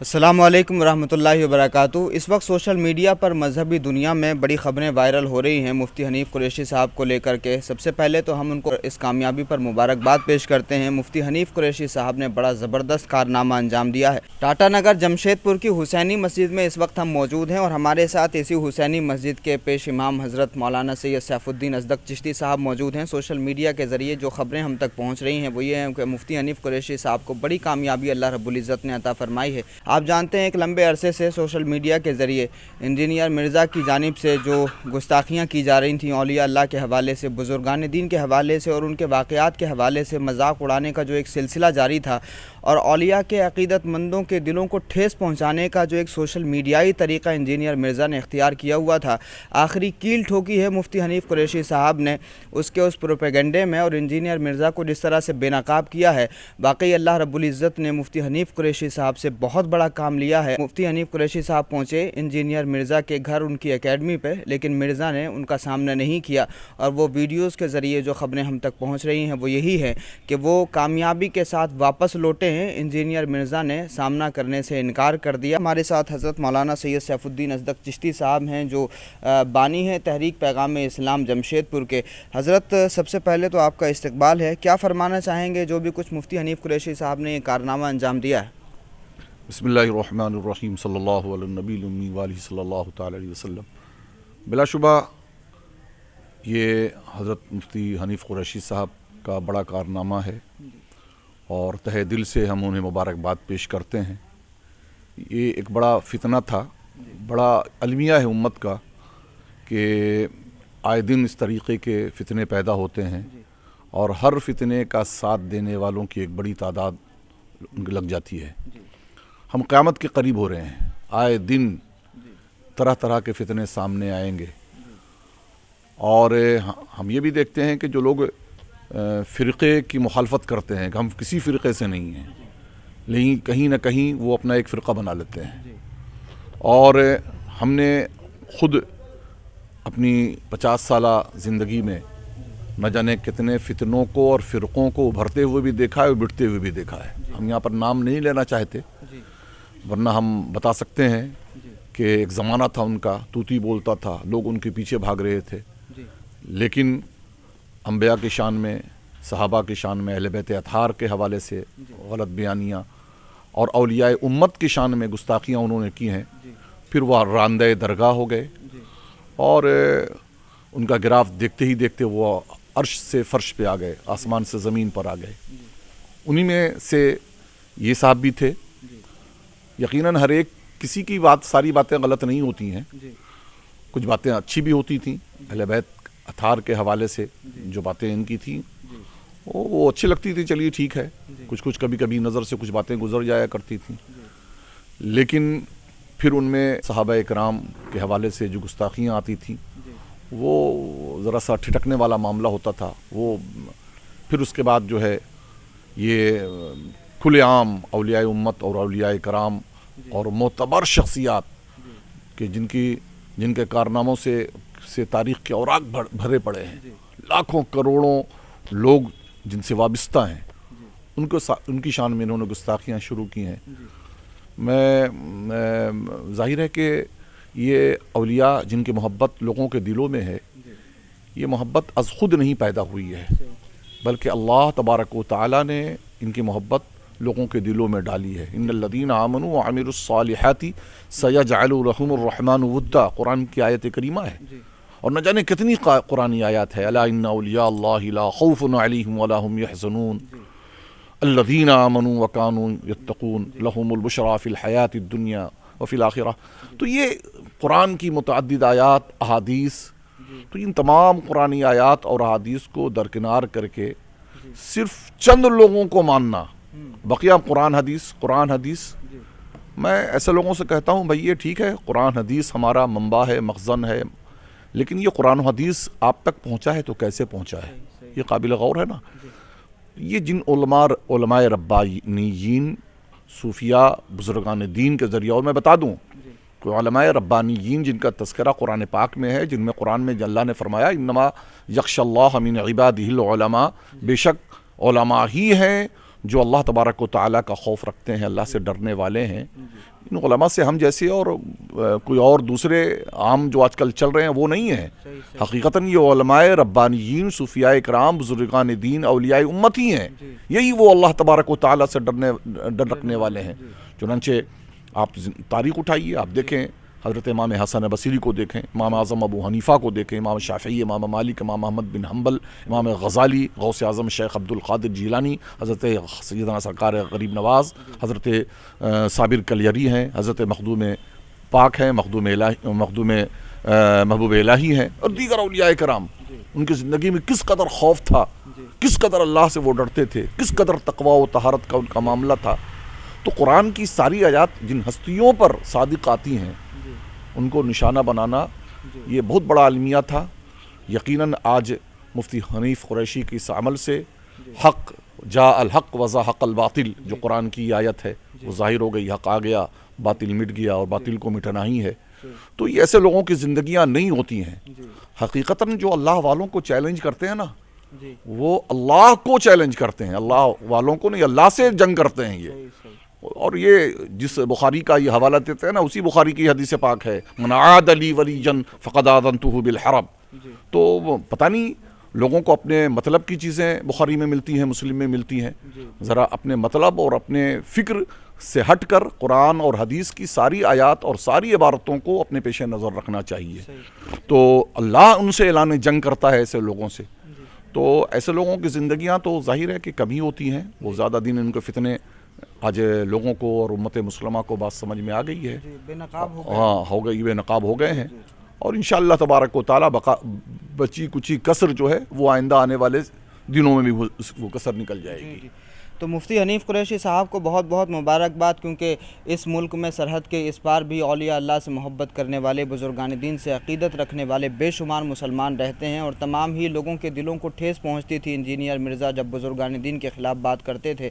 السلام علیکم ورحمۃ اللہ وبرکاتہ۔ اس وقت سوشل میڈیا پر مذہبی دنیا میں بڑی خبریں وائرل ہو رہی ہیں مفتی حنیف قریشی صاحب کو لے کر کے۔ سب سے پہلے تو ہم ان کو اس کامیابی پر مبارکباد پیش کرتے ہیں۔ مفتی حنیف قریشی صاحب نے بڑا زبردست کارنامہ انجام دیا ہے۔ ٹاٹا نگر جمشید پور کی حسینی مسجد میں اس وقت ہم موجود ہیں اور ہمارے ساتھ اسی حسینی مسجد کے پیش امام حضرت مولانا سید سیف الدین ازدک چشتی صاحب موجود ہیں۔ سوشل میڈیا کے ذریعے جو خبریں ہم تک پہنچ رہی ہیں وہ یہ ہیں کہ مفتی حنیف قریشی صاحب کو بڑی کامیابی اللہ رب العزت نے عطا فرمائی ہے۔ آپ جانتے ہیں ایک لمبے عرصے سے سوشل میڈیا کے ذریعے انجینئر مرزا کی جانب سے جو گستاخیاں کی جا رہی تھیں اولیاء اللہ کے حوالے سے، بزرگان دین کے حوالے سے اور ان کے واقعات کے حوالے سے مذاق اڑانے کا جو ایک سلسلہ جاری تھا اور اولیاء کے عقیدت مندوں کے دلوں کو ٹھیس پہنچانے کا جو ایک سوشل میڈیائی طریقہ انجینئر مرزا نے اختیار کیا ہوا تھا، آخری کیل ٹھوکی ہے مفتی حنیف قریشی صاحب نے اس کے اس پروپیگنڈے میں اور انجینئر مرزا کو جس طرح سے بے نقاب کیا ہے۔ واقعی اللہ رب العزت نے مفتی حنیف قریشی صاحب سے بہت بڑا کام لیا ہے۔ مفتی حنیف قریشی صاحب پہنچے انجینئر مرزا کے گھر ان کی اکیڈمی پہ، لیکن مرزا نے ان کا سامنا نہیں کیا اور وہ ویڈیوز کے ذریعے جو خبریں ہم تک پہنچ رہی ہیں وہ یہی ہے کہ وہ کامیابی کے ساتھ واپس لوٹے ہیں۔ انجینئر مرزا نے سامنا کرنے سے انکار کر دیا۔ ہمارے ساتھ حضرت مولانا سید سیف الدین ازدک چشتی صاحب ہیں جو بانی ہیں تحریک پیغام اسلام جمشید پور کے۔ حضرت سب سے پہلے تو آپ کا استقبال ہے، کیا فرمانا چاہیں گے جو بھی کچھ مفتی حنیف قریشی صاحب نے یہ کارنامہ انجام دیا ہے؟ بسم اللہ الرحمن الرحیم، صلی اللہ علی النبی الامی وآلہ صلی اللہ تعالی علیہ وسلم۔ بلا شبہ یہ حضرت مفتی حنیف قریشی صاحب کا بڑا کارنامہ ہے اور تہہ دل سے ہم انہیں مبارکباد پیش کرتے ہیں۔ یہ ایک بڑا فتنہ تھا، بڑا المیہ ہے امت کا کہ آئے دن اس طریقے کے فتنے پیدا ہوتے ہیں اور ہر فتنے کا ساتھ دینے والوں کی ایک بڑی تعداد لگ جاتی ہے۔ ہم قیامت کے قریب ہو رہے ہیں، آئے دن طرح طرح کے فتنے سامنے آئیں گے اور ہم یہ بھی دیکھتے ہیں کہ جو لوگ فرقے کی مخالفت کرتے ہیں کہ ہم کسی فرقے سے نہیں ہیں، لیکن کہیں نہ کہیں وہ اپنا ایک فرقہ بنا لیتے ہیں۔ اور ہم نے خود اپنی 50 سالہ زندگی میں نہ جانے کتنے فتنوں کو اور فرقوں کو ابھرتے ہوئے بھی دیکھا ہے اور بٹتے ہوئے بھی دیکھا ہے۔ ہم یہاں پر نام نہیں لینا چاہتے، ورنہ ہم بتا سکتے ہیں کہ ایک زمانہ تھا ان کا، طوطی بولتا تھا، لوگ ان کے پیچھے بھاگ رہے تھے، لیکن انبیاء کی شان میں، صحابہ کی شان میں، اہل بیت اطہار کے حوالے سے غلط بیانیاں اور اولیاء امت کی شان میں گستاخیاں انہوں نے کی ہیں، پھر وہ راندہ درگاہ ہو گئے اور ان کا گراف دیکھتے ہی دیکھتے وہ عرش سے فرش پہ آ گئے، آسمان سے زمین پر آ گئے۔ انہی میں سے یہ صاحب بھی تھے۔ یقیناً ہر ایک کسی کی بات، ساری باتیں غلط نہیں ہوتی ہیں، کچھ باتیں اچھی بھی ہوتی تھیں۔ اہل بیت اطہار کے حوالے سے جو باتیں ان کی تھیں وہ اچھی لگتی تھی، چلیے ٹھیک ہے، کچھ کبھی کبھی نظر سے کچھ باتیں گزر جایا کرتی تھیں، لیکن پھر ان میں صحابہ اکرام کے حوالے سے جو گستاخیاں آتی تھیں وہ ذرا سا ٹھٹکنے والا معاملہ ہوتا تھا۔ وہ پھر اس کے بعد جو ہے یہ کھلے عام اولیاء امت اور اولیاء کرام اور معتبر شخصیات کہ جن کے کارناموں سے تاریخ کے اوراق بھرے پڑے ہیں، لاکھوں کروڑوں لوگ جن سے وابستہ ہیں، ان کی شان میں انہوں نے گستاخیاں شروع کی ہیں۔ میں ظاہر ہے کہ یہ اولیاء جن کی محبت لوگوں کے دلوں میں ہے، یہ محبت از خود نہیں پیدا ہوئی ہے، بلکہ اللہ تبارک و تعالی نے ان کی محبت لوگوں کے دلوں میں ڈالی ہے۔ ان الذین آمنوا وعملوا الصالحات سیجعل لهم الرحمن ودا، قرآن کی آیت کریمہ ہے، اور نہ جانے کتنی قرآنی آیات ہے۔ الا ان اولیاء اللہ لا خوف علیہم ولا هم یحزنون الذین آمنوا وکانوا یتقون لهم البشری فی الحیاۃ الدنیا وفی الآخرہ۔ تو یہ قرآن کی متعدد آیات، احادیث، تو ان تمام قرآنی آیات اور احادیث کو درکنار کر کے صرف چند لوگوں کو ماننا، بقیہ قرآن حدیث، میں ایسے لوگوں سے کہتا ہوں بھائی یہ ٹھیک ہے، قرآن حدیث ہمارا منبع ہے، مخزن ہے، لیکن یہ قرآن و حدیث آپ تک پہنچا ہے تو کیسے پہنچا ہے؟ یہ قابل غور ہے نا۔ یہ جن علماء ربانیین، صوفیاء، بزرگان دین کے ذریعہ، اور میں بتا دوں کہ علماء ربانیین جن کا تذکرہ قرآن پاک میں ہے، جن میں قرآن میں اللہ نے فرمایا انما یخشی اللہ من عبادہ العلماء، بے شک علماء ہی ہیں جو اللہ تبارک و تعالیٰ کا خوف رکھتے ہیں, اللہ سے ڈرنے والے ہیں, ان علماء سے ہم جیسے اور کوئی اور دوسرے عام جو آج کل چل رہے ہیں وہ نہیں ہیں. حقیقتاً یہ علماء ربانیین, صوفیاء کرام, بزرگان دین, اولیاء امت ہی ہیں. یہی وہ اللہ تبارک و تعالیٰ سے ڈر رکھنے والے ہیں. چنانچہ آپ تاریخ اٹھائیے, آپ دیکھیں حضرت امام حسن بصری کو دیکھیں, امام اعظم ابو حنیفہ کو دیکھیں, امام شافعی, امام مالک, امام احمد بن حنبل, امام غزالی, غوث اعظم شیخ عبد القادر جیلانی, حضرت سیدنا سرکار غریب نواز, حضرت صابر کلیری ہیں, حضرت مخدوم پاک ہیں, محبوب الہی ہیں, اور دیگر اولیاء کرام. ان کی زندگی میں کس قدر خوف تھا, کس قدر اللہ سے وہ ڈرتے تھے, کس قدر تقوی و طہارت کا ان کا معاملہ تھا. تو قرآن کی ساری آیات جن ہستیوں پر صادق آتی ہیں ان کو نشانہ بنانا یہ بہت بڑا المیہ تھا. یقیناً آج مفتی حنیف قریشی کی اس عمل سے حق جاء الحق وزهق الباطل, جو قرآن کی آیت ہے وہ ظاہر ہو گئی. حق آ گیا, باطل مٹ گیا, اور باطل کو مٹنا ہی ہے. تو یہ ایسے لوگوں کی زندگیاں نہیں ہوتی ہیں. حقیقتاً جو اللہ والوں کو چیلنج کرتے ہیں نا, وہ اللہ کو چیلنج کرتے ہیں, اللہ والوں کو نہیں, اللہ سے جنگ کرتے ہیں یہ. اور یہ جس بخاری کا یہ حوالہ دیتے ہیں نا, اسی بخاری کی حدیث پاک ہے, من عاد لی ولیا فقد آذنتہ بالحرب. تو پتہ نہیں لوگوں کو اپنے مطلب کی چیزیں بخاری میں ملتی ہیں, مسلم میں ملتی ہیں. ذرا اپنے مطلب اور اپنے فکر سے ہٹ کر قرآن اور حدیث کی ساری آیات اور ساری عبارتوں کو اپنے پیش نظر رکھنا چاہیے. تو اللہ ان سے اعلان جنگ کرتا ہے ایسے لوگوں سے. تو ایسے لوگوں کی زندگیاں تو ظاہر ہے کہ کمی ہوتی ہیں. وہ زیادہ دن ان کے فتنے آج لوگوں کو اور امت مسلمہ کو بات سمجھ میں آ گئی ہے. بے نقاب ہو گئی, بے نقاب ہو گئے ہیں. اور انشاءاللہ تبارک و تعالیٰ بچی کچی کسر جو ہے وہ آئندہ آنے والے دنوں میں بھی وہ کسر نکل جائے گی. تو مفتی حنیف قریشی صاحب کو بہت بہت مبارکباد, کیونکہ اس ملک میں سرحد کے اس پار بھی اولیاء اللہ سے محبت کرنے والے, بزرگان دین سے عقیدت رکھنے والے بے شمار مسلمان رہتے ہیں, اور تمام ہی لوگوں کے دلوں کو ٹھیس پہنچتی تھی انجینئر مرزا جب بزرگان دین کے خلاف بات کرتے تھے.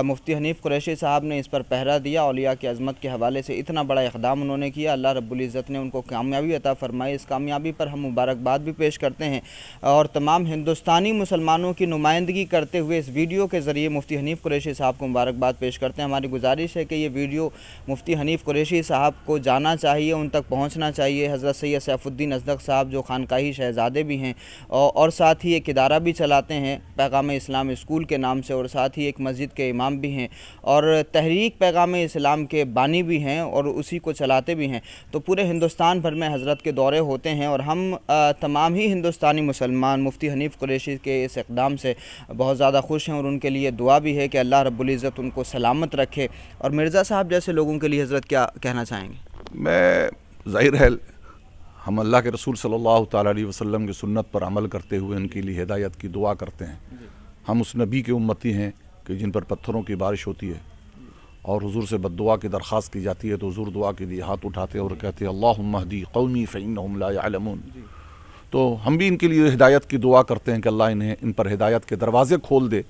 مفتی حنیف قریشی صاحب نے اس پر پہرا دیا. اولیاء کی عظمت کے حوالے سے اتنا بڑا اقدام انہوں نے کیا. اللہ رب العزت نے ان کو کامیابی عطا فرمائی. اس کامیابی پر ہم مبارکباد بھی پیش کرتے ہیں, اور تمام ہندوستانی مسلمانوں کی نمائندگی کرتے ہوئے اس ویڈیو کے ذریعے مفتی حنیف قریشی صاحب کو مبارکباد پیش کرتے ہیں. ہماری گزارش ہے کہ یہ ویڈیو مفتی حنیف قریشی صاحب کو جانا چاہیے, ان تک پہنچنا چاہیے. حضرت سید سیف الدین ازدق صاحب جو خانقاہی شہزادے بھی ہیں, اور ساتھ ہی ایک ادارہ بھی چلاتے ہیں پیغام اسلام اسکول کے نام سے, اور ساتھ ہی ایک مسجد کے امام بھی ہیں, اور تحریک پیغام اسلام کے بانی بھی ہیں, اور اسی کو چلاتے بھی ہیں. تو پورے ہندوستان بھر میں حضرت کے دورے ہوتے ہیں, اور ہم تمام ہی ہندوستانی مسلمان مفتی حنیف قریشی کے اس اقدام سے بہت زیادہ خوش ہیں, اور ان کے لیے دعا بھی ہے کہ اللہ رب العزت ان کو سلامت رکھے. اور مرزا صاحب جیسے لوگوں کے لیے حضرت کیا کہنا چاہیں گے؟ میں ظاہر ہے ہم اللہ کے رسول صلی اللہ تعالیٰ علیہ وسلم کی سنت پر عمل کرتے ہوئے ان کے لیے ہدایت کی دعا کرتے ہیں. ہم اس نبی کے امتی ہیں کہ جن پر پتھروں کی بارش ہوتی ہے, اور حضور سے بد دعا کی درخواست کی جاتی ہے تو حضور دعا کے لیے ہاتھ اٹھاتے اور کہتے ہیں اللہم اہدی قومی فإنہم لا یعلمون. تو ہم بھی ان کے لیے ہدایت کی دعا کرتے ہیں کہ اللہ ان پر ہدایت کے دروازے کھول دے,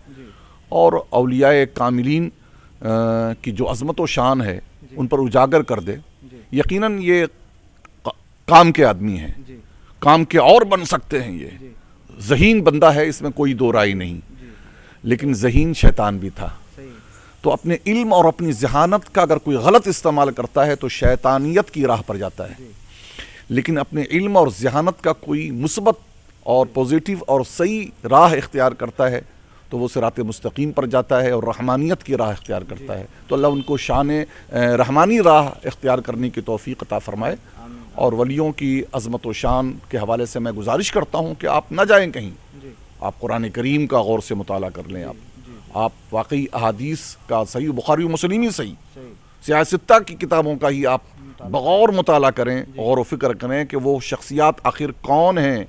اور اولیاء کاملین کی جو عظمت و شان ہے ان پر اجاگر کر دے. یقیناً یہ کام کے آدمی ہیں, کام کے اور بن سکتے ہیں. یہ ذہین بندہ ہے, اس میں کوئی دو رائے نہیں, لیکن ذہین شیطان بھی تھا. تو اپنے علم اور اپنی ذہانت کا اگر کوئی غلط استعمال کرتا ہے تو شیطانیت کی راہ پر جاتا ہے, لیکن اپنے علم اور ذہانت کا کوئی مثبت اور پوزیٹیو اور صحیح راہ اختیار کرتا ہے تو وہ صراط مستقیم پر جاتا ہے اور رحمانیت کی راہ اختیار کرتا ہے. تو اللہ ان کو شان رحمانی راہ اختیار کرنے کی توفیق عطا فرمائے. اور ولیوں کی عظمت و شان کے حوالے سے میں گزارش کرتا ہوں کہ آپ نہ جائیں کہیں, آپ قرآن کریم کا غور سے مطالعہ کر لیں. آپ واقعی احادیث کا صحیح بخاری و مسلم ہی صحیح سیاستہ کی کتابوں کا ہی آپ بغور مطالعہ کریں, غور و فکر کریں کہ وہ شخصیات آخر کون ہیں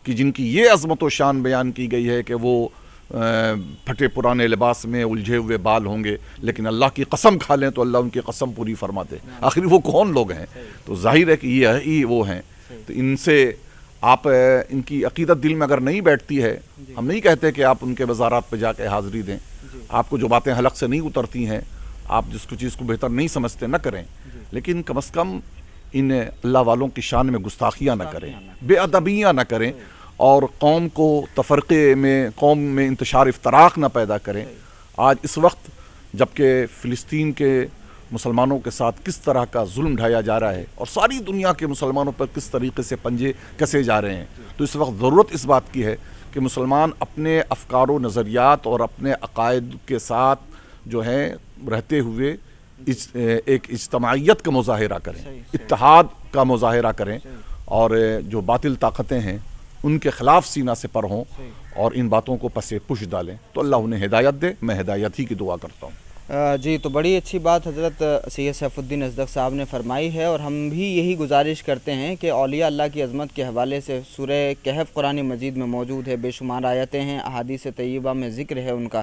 کہ جن کی یہ عظمت و شان بیان کی گئی ہے کہ وہ پھٹے پرانے لباس میں الجھے ہوئے بال ہوں گے, لیکن اللہ کی قسم کھا لیں تو اللہ ان کی قسم پوری فرماتے. آخر وہ کون لوگ ہیں؟ تو ظاہر ہے کہ یہ وہ ہیں. تو ان سے آپ ان کی عقیدت دل میں اگر نہیں بیٹھتی ہے, ہم نہیں کہتے کہ آپ ان کے وزارات پہ جا کے حاضری دیں. آپ کو جو باتیں حلق سے نہیں اترتی ہیں, آپ جس کو چیز کو بہتر نہیں سمجھتے نہ کریں, لیکن کم از کم ان اللہ والوں کی شان میں گستاخیاں نہ کریں, بے ادبیاں نہ کریں, اور قوم کو تفرقے میں, قوم میں انتشار افتراق نہ پیدا کریں. آج اس وقت جبکہ فلسطین کے مسلمانوں کے ساتھ کس طرح کا ظلم ڈھایا جا رہا ہے اور ساری دنیا کے مسلمانوں پر کس طریقے سے پنجے کسے جا رہے ہیں، تو اس وقت ضرورت اس بات کی ہے کہ مسلمان اپنے افکار و نظریات اور اپنے عقائد کے ساتھ جو ہیں رہتے ہوئے ایک اجتماعیت کا مظاہرہ کریں، اتحاد کا مظاہرہ کریں، اور جو باطل طاقتیں ہیں ان کے خلاف سینہ سپر ہوں اور ان باتوں کو پس پش ڈالیں، تو اللہ انہیں ہدایت دے۔ میں ہدایت ہی کی دعا کرتا ہوں۔ جی، تو بڑی اچھی بات حضرت سید سیف الدین ازدق صاحب نے فرمائی ہے، اور ہم بھی یہی گزارش کرتے ہیں کہ اولیاء اللہ کی عظمت کے حوالے سے سورہ کہف قرآن مجید میں موجود ہے، بے شمار آیتیں ہیں، احادیث طیبہ میں ذکر ہے ان کا۔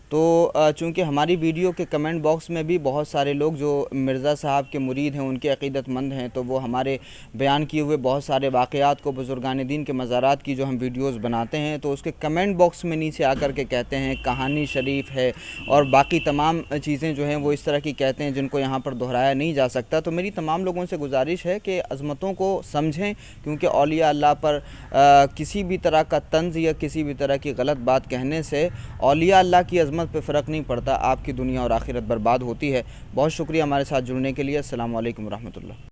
تو چونکہ ہماری ویڈیو کے کمنٹ باکس میں بھی بہت سارے لوگ جو مرزا صاحب کے مرید ہیں، ان کے عقیدت مند ہیں، تو وہ ہمارے بیان کیے ہوئے بہت سارے واقعات کو، بزرگان دین کے مزارات کی جو ہم ویڈیوز بناتے ہیں، تو اس کے کمنٹ باکس میں نیچے آ کر کے کہتے ہیں کہانی شریف ہے اور باقی تمام چیزیں جو ہیں وہ اس طرح کی کہتے ہیں جن کو یہاں پر دہرایا نہیں جا سکتا۔ تو میری تمام لوگوں سے گزارش ہے کہ عظمتوں کو سمجھیں، کیونکہ اولیاء اللہ پر کسی بھی طرح کا طنز یا کسی بھی طرح کی غلط بات کہنے سے اولیاء اللہ کی عظمت پہ فرق نہیں پڑتا، آپ کی دنیا اور آخرت برباد ہوتی ہے۔ بہت شکریہ ہمارے ساتھ جڑنے کے لیے۔ السلام علیکم ورحمۃ اللہ۔